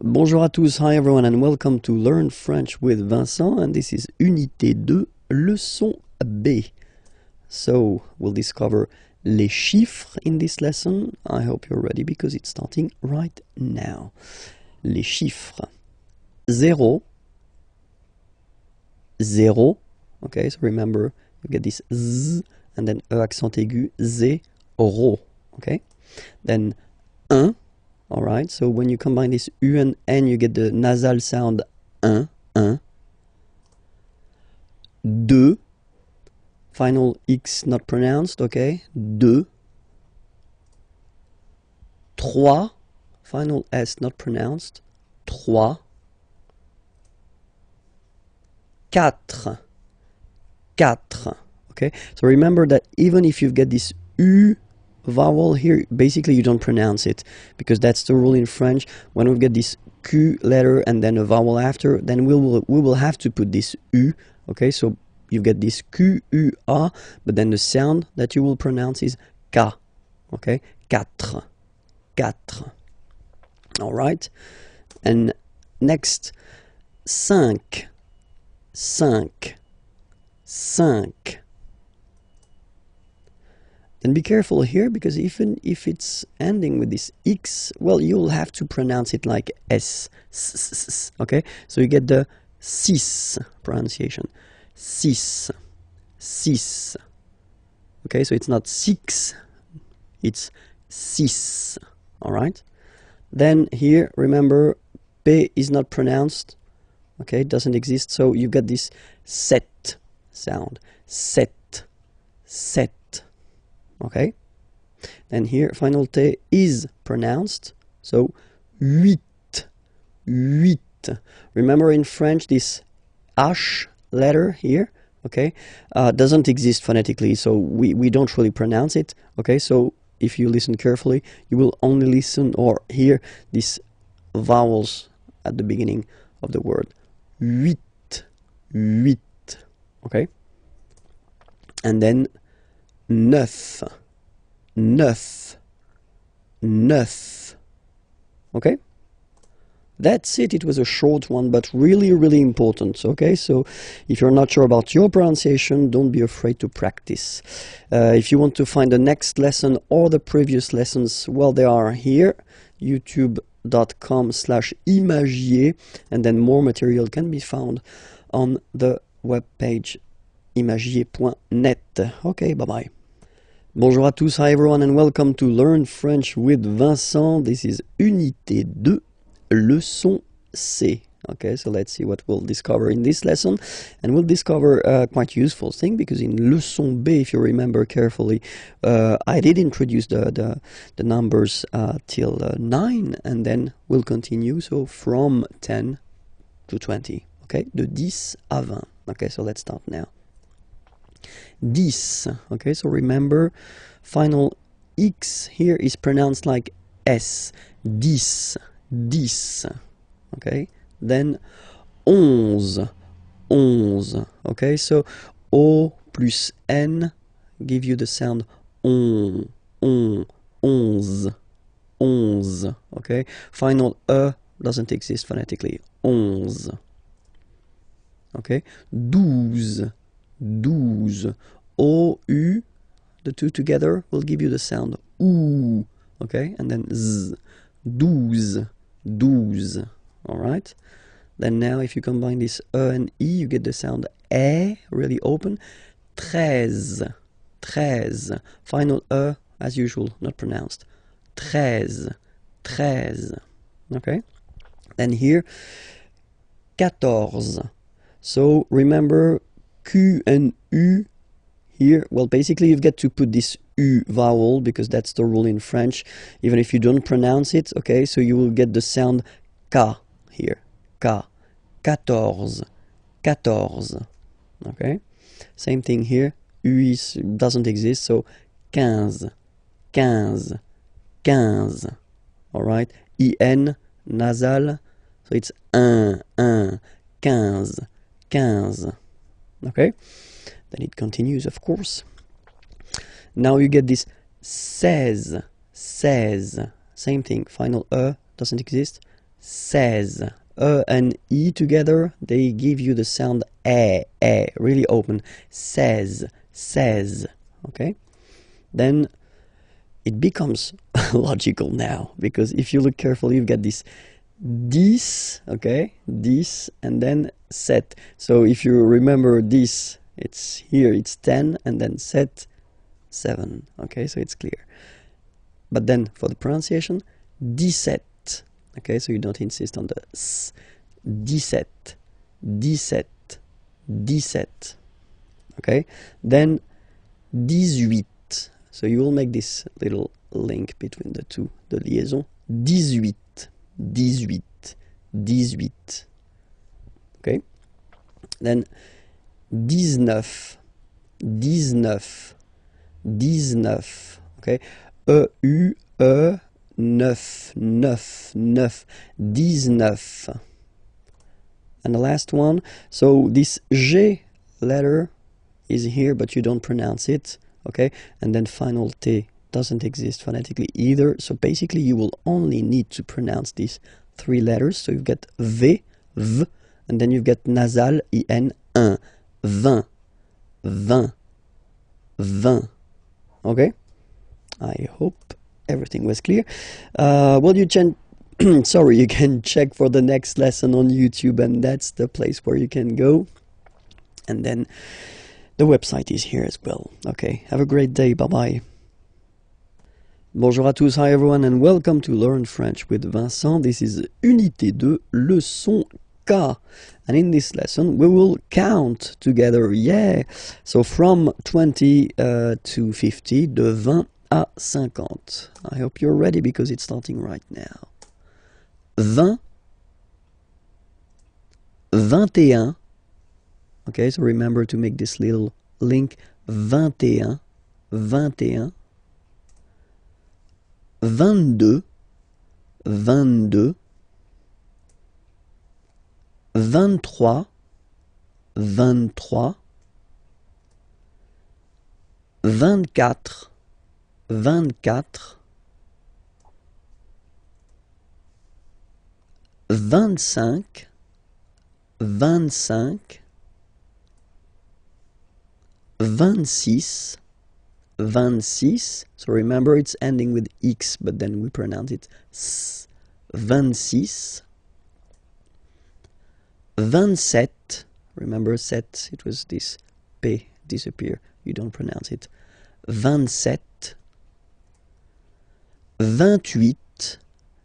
Bonjour à tous, hi everyone and welcome to Learn French with Vincent, and this is Unité 2, leçon B. So, we'll discover les chiffres in this lesson. I hope you're ready because it's starting right now. Les chiffres. 0, 0, okay, so remember you get this Z and then E accent aigu, zéro, okay? Then 1. Alright, so when you combine this U and N, you get the nasal sound 1, 1. 2, final X not pronounced, okay? 2. 3, final S not pronounced, 3. 4, 4, okay? So remember that even if you get this U vowel here, basically you don't pronounce it, because that's the rule in French. When we get this Q letter and then a vowel after, then we will have to put this U, okay? So you get this Q, U, A, but then the sound that you will pronounce is K, okay? Quatre, quatre. All right? And next, 5, 5, 5. And be careful here, because even if it's ending with this X, well, you'll have to pronounce it like S, okay? So you get the six pronunciation. Six, six. Okay, so it's not six, it's six, all right? Then here, remember, P is not pronounced, okay? It doesn't exist, so you get this set sound. Set, set. Okay, then here final T is pronounced, so huit, huit. Remember in French this H letter here, okay, doesn't exist phonetically, so we don't really pronounce it, okay? So if you listen carefully, you will only listen or hear these vowels at the beginning of the word. Huit, huit, okay? And then neuf, neuf, neuf. Okay? That's it. It was a short one, but really, really important. Okay? So if you're not sure about your pronunciation, don't be afraid to practice. If you want to find the next lesson or the previous lessons, well, they are here. youtube.com/imagier, and then more material can be found on the webpage imagier.net. Okay, bye-bye. Bonjour à tous, hi everyone and welcome to Learn French with Vincent. This is Unité 2, leçon C. Okay, so let's see what we'll discover in this lesson. And we'll discover a quite useful thing, because in leçon B, if you remember carefully, I did introduce the numbers till 9, and then we'll continue, so from 10 to 20. Okay, de 10 à 20. Okay, so let's start now. 10. Okay, so remember, final X here is pronounced like S. 10, 10. Okay, then 11, 11. Okay, so O plus N give you the sound on, 11, 11. Okay, final E doesn't exist phonetically. 11. Okay, 12. 12. O-U, the two together will give you the sound OO, okay? And then Z, 12, 12, all right? Then now if you combine this E and E, you get the sound E, really open, 13, 13. Final E, as usual, not pronounced, 13, 13, okay? Then here, 14. So remember, Q and U here, well, basically you've got to put this U vowel, because that's the rule in French, even if you don't pronounce it, okay? So you will get the sound K here, K, 14, 14, okay? Same thing here, U doesn't exist, so 15, 15, 15, all right? IN, nasal, so it's 1, 1, 15, 15. Okay, then it continues, of course. Now you get this 16, 16. Same thing, final E doesn't exist. 16. And E together, they give you the sound really open. 16, 16, okay? Then it becomes logical now, because if you look carefully, you get this 10, okay? 10, and then 7. So if you remember this, it's here, it's 10, and then 7, 7, okay? So it's clear. But then for the pronunciation, 17. Okay, so you don't insist on the s. 17, 17, 17. Okay, then 18. So you will make this little link between the two, the liaison. 18, 18, 18. Okay, then 19, 19, 19. Okay, E-U-E. 9, 9, 9, 19. And the last one, so this G letter is here, but you don't pronounce it, okay? And then final T doesn't exist phonetically either, so basically you will only need to pronounce these 3 letters. So you get V, V, and then you get nasal, I-N, 1, 20, 20, 20, okay? I hope everything was clear. Well, you can sorry, you can check for the next lesson on YouTube, and that's the place where you can go. And then the website is here as well. Okay, have a great day. Bye bye. Bonjour à tous, hi everyone, and welcome to Learn French with Vincent. This is Unité 2, leçon K. And in this lesson, we will count together, yeah. So from 20 to 50, de 20 à 50. I hope you're ready because it's starting right now. 20, 21. Okay, so remember to make this little link. 21, 21. 22, 22. 23, 23. 24, 24, 25, 25, 26, 26. So remember it's ending with X, but then we pronounce it S. 26, 27. Remember set, it was this P disappear. You don't pronounce it. 27. 28.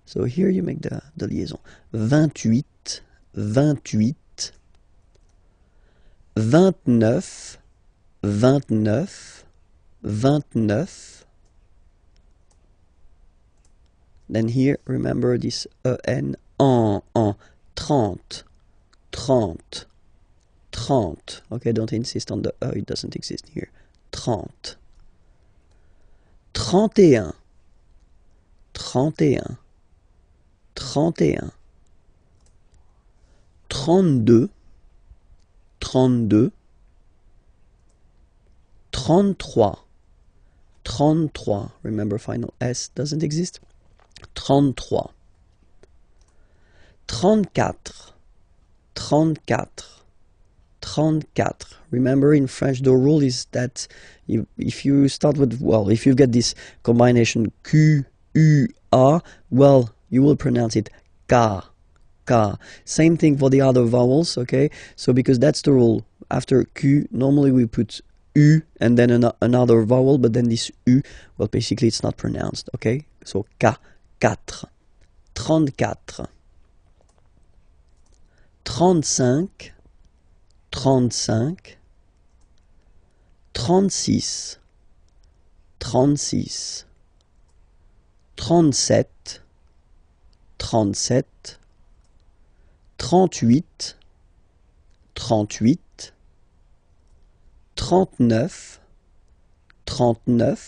So here you make the liaison. 28, 28. 29, 29, 29. Then here, remember this en, 30, 30, 30. Okay, don't insist on the it doesn't exist here. 30. 31, 31, 31. 32, 32. 33, 33. Remember final S doesn't exist. 33. 34, 34. 34. Remember in French the rule is that if you start with, well, if you get this combination Q, U, A, well, you will pronounce it K, K. Same thing for the other vowels, okay? So because that's the rule, after Q, normally we put U and then another vowel, but then this U, well, basically it's not pronounced, okay? So K, 4, 34, 35, 35, 36, 36, 37, 37, 38, 38, 39, 39,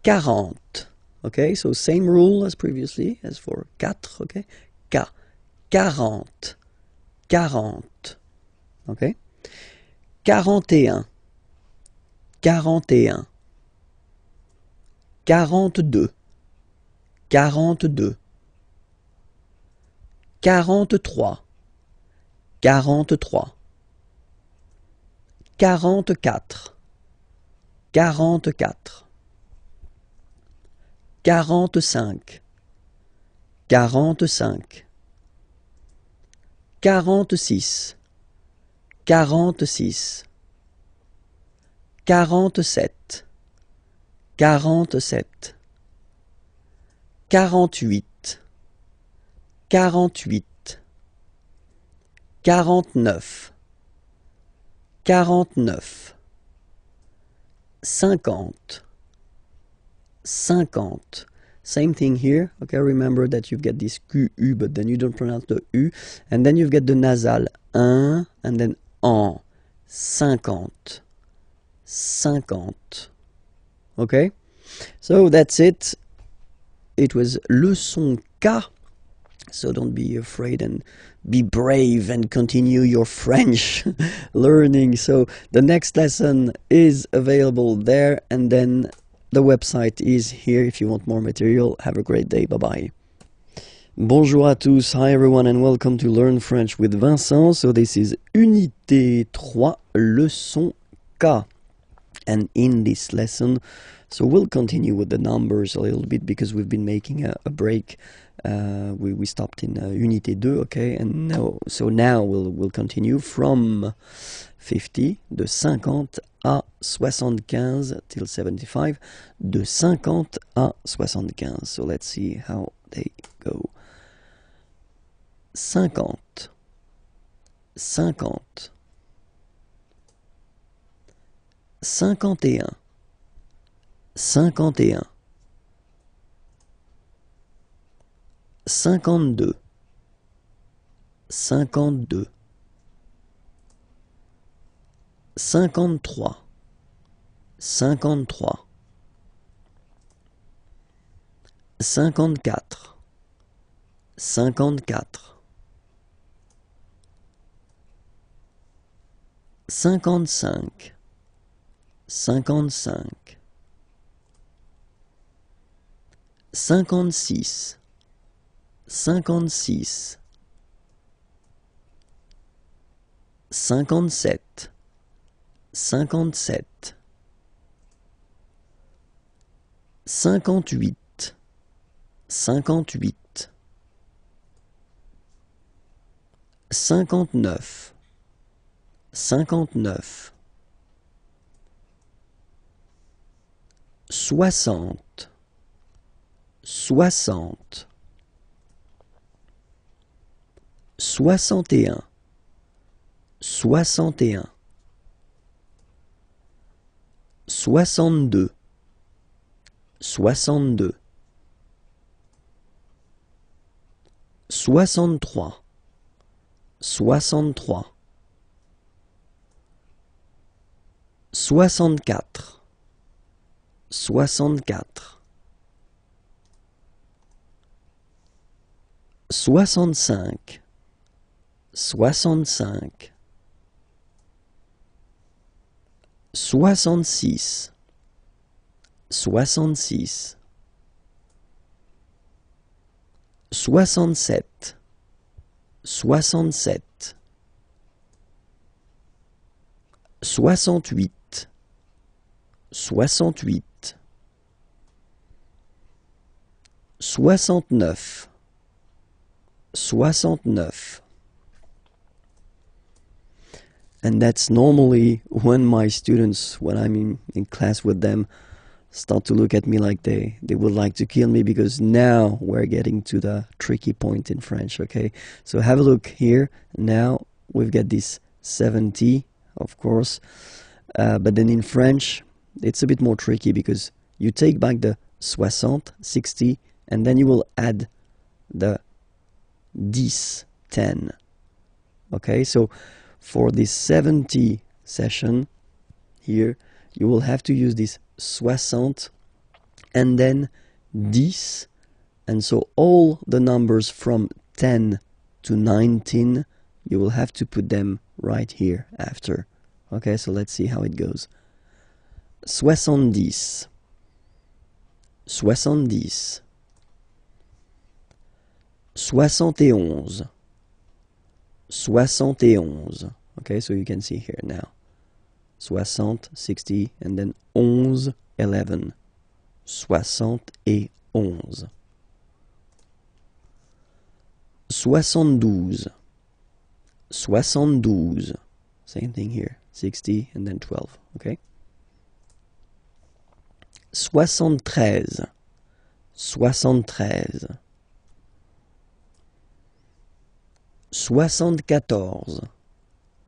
40. Okay, so same rule as previously, as for 4, okay? K, 40, 40. Okay? 41, 41, 42, 42, 43, 43, 44, 44, 45, 45, 46, 46, 47, 47, 48, 48, 49, 49, 50, 50. Same thing here, okay, remember that you've got this QU, but then you don't pronounce the U, and then you've got the nasal, un, and then en, 50, 50, okay? So that's it. It was leçon K, so don't be afraid and be brave and continue your French learning. So the next lesson is available there, and then the website is here if you want more material. Have a great day. Bye-bye. Bonjour à tous. Hi everyone and welcome to Learn French with Vincent. So this is Unité 3, leçon K. And in this lesson, so we'll continue with the numbers a little bit because we've been making a break. We stopped in Unité 2, okay? And now we'll continue from 50, de 50 à 75 till 75, de 50 à 75. So let's see how they go. 50, 50, 51, 51, 52, 52, 53, 53, 54, 54, 55, 55, 56, 56, 57, 57, 58, 58, 59, 59, 60, 60, 61, 61, 62, 62, 63, 63, 64, 64, 65, 65, 66, 66, 67, 67, 68, 68, 69, 69. And that's normally when my students, when I'm in class with them, start to look at me like they would like to kill me, because now we're getting to the tricky point in French, okay? So have a look here. Now we've got this 70, of course, but then in French, it's a bit more tricky because you take back the 60, and then you will add the 10, okay? So for this 70 session here, you will have to use this 60 and then 10, and so all the numbers from 10 to 19, you will have to put them right here after. Okay, so let's see how it goes. 70, 70, 71, 71. Okay, so you can see here now. 60, 60, and then 11, 11. 71. 72. 72. Same thing here. 60 and then 12. Okay. 73. 73. 74.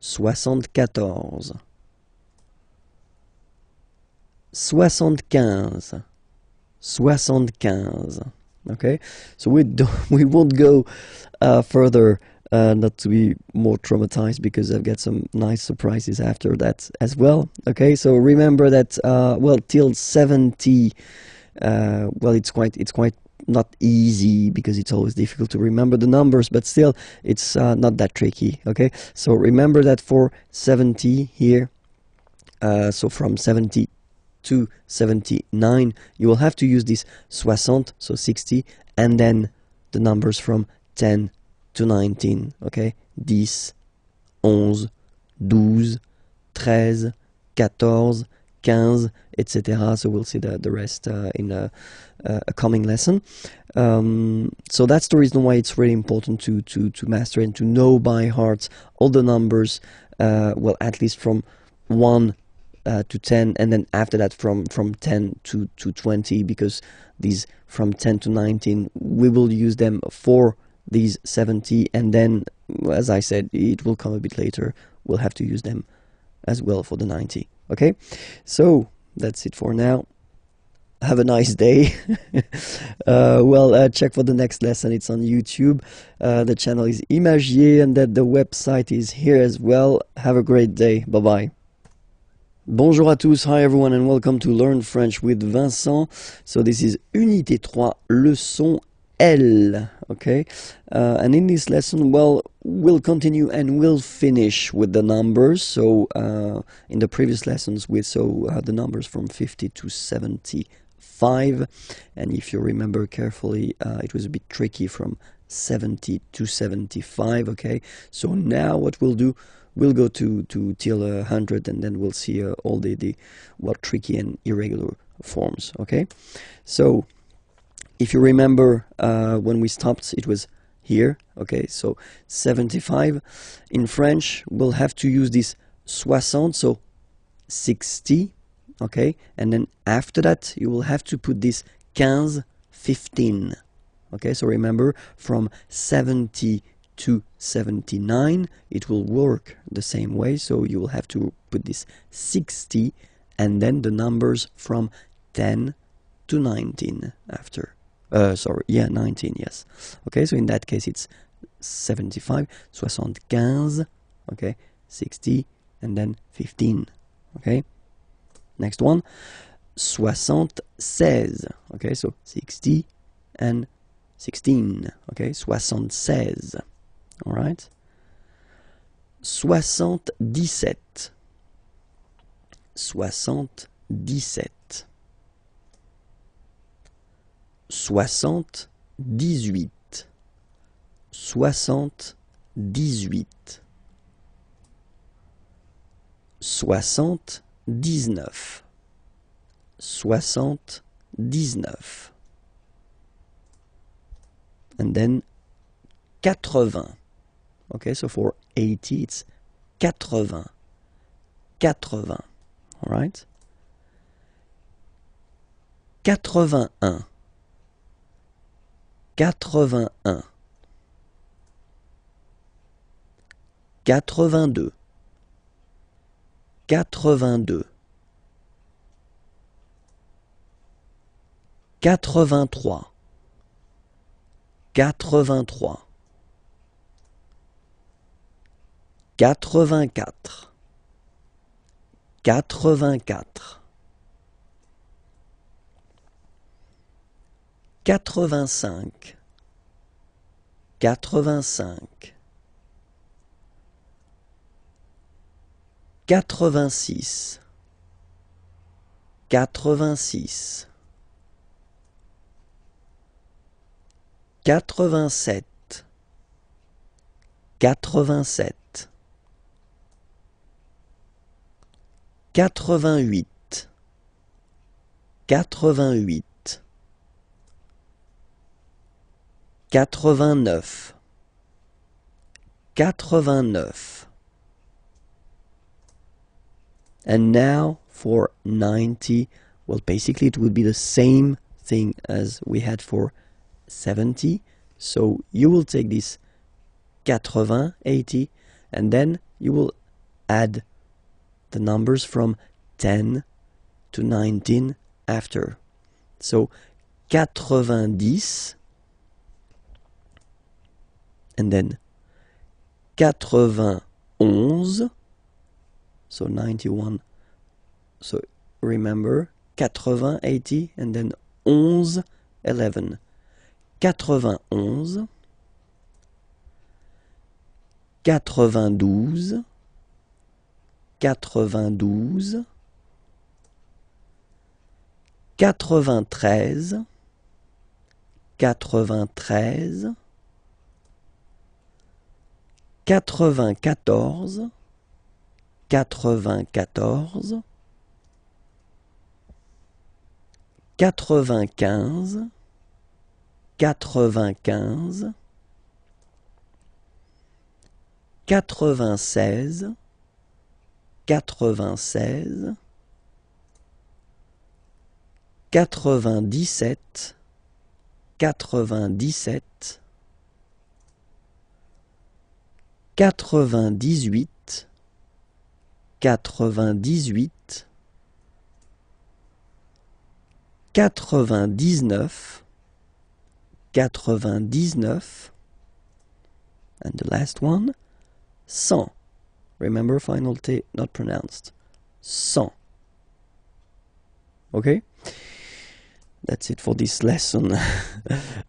74. 75. 75. Okay, so we won't go further, not to be more traumatized, because I've got some nice surprises after that as well. Okay, so remember that well, till 70, well, it's quite not easy, because it's always difficult to remember the numbers, but still it's not that tricky. Okay, so remember that for 70 here, so from 70 to 79, you will have to use this 60, so 60, and then the numbers from 10 to 19. Okay, 10, 11, 12, 13, 14, 15, etc. So we'll see the rest in a coming lesson. So that's the reason why it's really important to master and to know by heart all the numbers, well, at least from 1 to 10, and then after that from 10 to 20, because these from 10 to 19, we will use them for these 70, and then, as I said, it will come a bit later, we'll have to use them as well for the 90. Okay, so that's it for now. Have a nice day. Well, check for the next lesson. It's on YouTube. The channel is Imagier, and that the website is here as well. Have a great day. Bye bye. Bonjour à tous, hi everyone, and welcome to Learn French with Vincent. So this is Unité 3, leçon L, okay? And in this lesson, well, we'll continue and we'll finish with the numbers. So in the previous lessons, we saw the numbers from 50 to 75. And if you remember carefully, it was a bit tricky from 70 to 75, okay? So now what we'll do, we'll go to till 100, and then we'll see all the well, tricky and irregular forms, okay? So if you remember, when we stopped, it was here, okay? So 75. In French, we'll have to use this 60, so 60, okay? And then after that, you will have to put this 15, 15, okay? So remember, from 70 to 79, it will work the same way. So you will have to put this 60 and then the numbers from 10 to 19 after. Sorry, yeah, 19, yes. Okay, so in that case it's 75, 75, okay, 60, and then 15, okay. Next one, 76, okay, so 60 and 16, okay, 76. All right. 77. 77. 78. 78. 79. 79. And then 80. Okay, so for 80, it's 80. 80. All right. 81. 81. 82. 82. 83. 83. 84. 84. 85. 85. 86. 86. 87. 87, 88, 88, 89, 89. And now for 90, well, basically it would be the same thing as we had for 70. So you will take this 80, 80, and then you will add the numbers from 10 to 19 after. So 90, and then 91, so 91, so remember 80, 80, and then 11, 11. 91, 92, 92, 93, 93, 94, 94, 95, 95, 96, 96, 97, 97, 98, 98, 99, 99, and the last one, 100. Remember, final T not pronounced. 100. Okay? That's it for this lesson.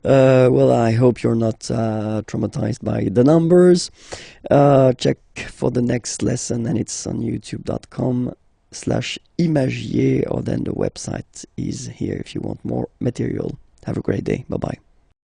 Well, I hope you're not traumatized by the numbers. Check for the next lesson, and it's on youtube.com/imagier, or then the website is here if you want more material. Have a great day. Bye-bye.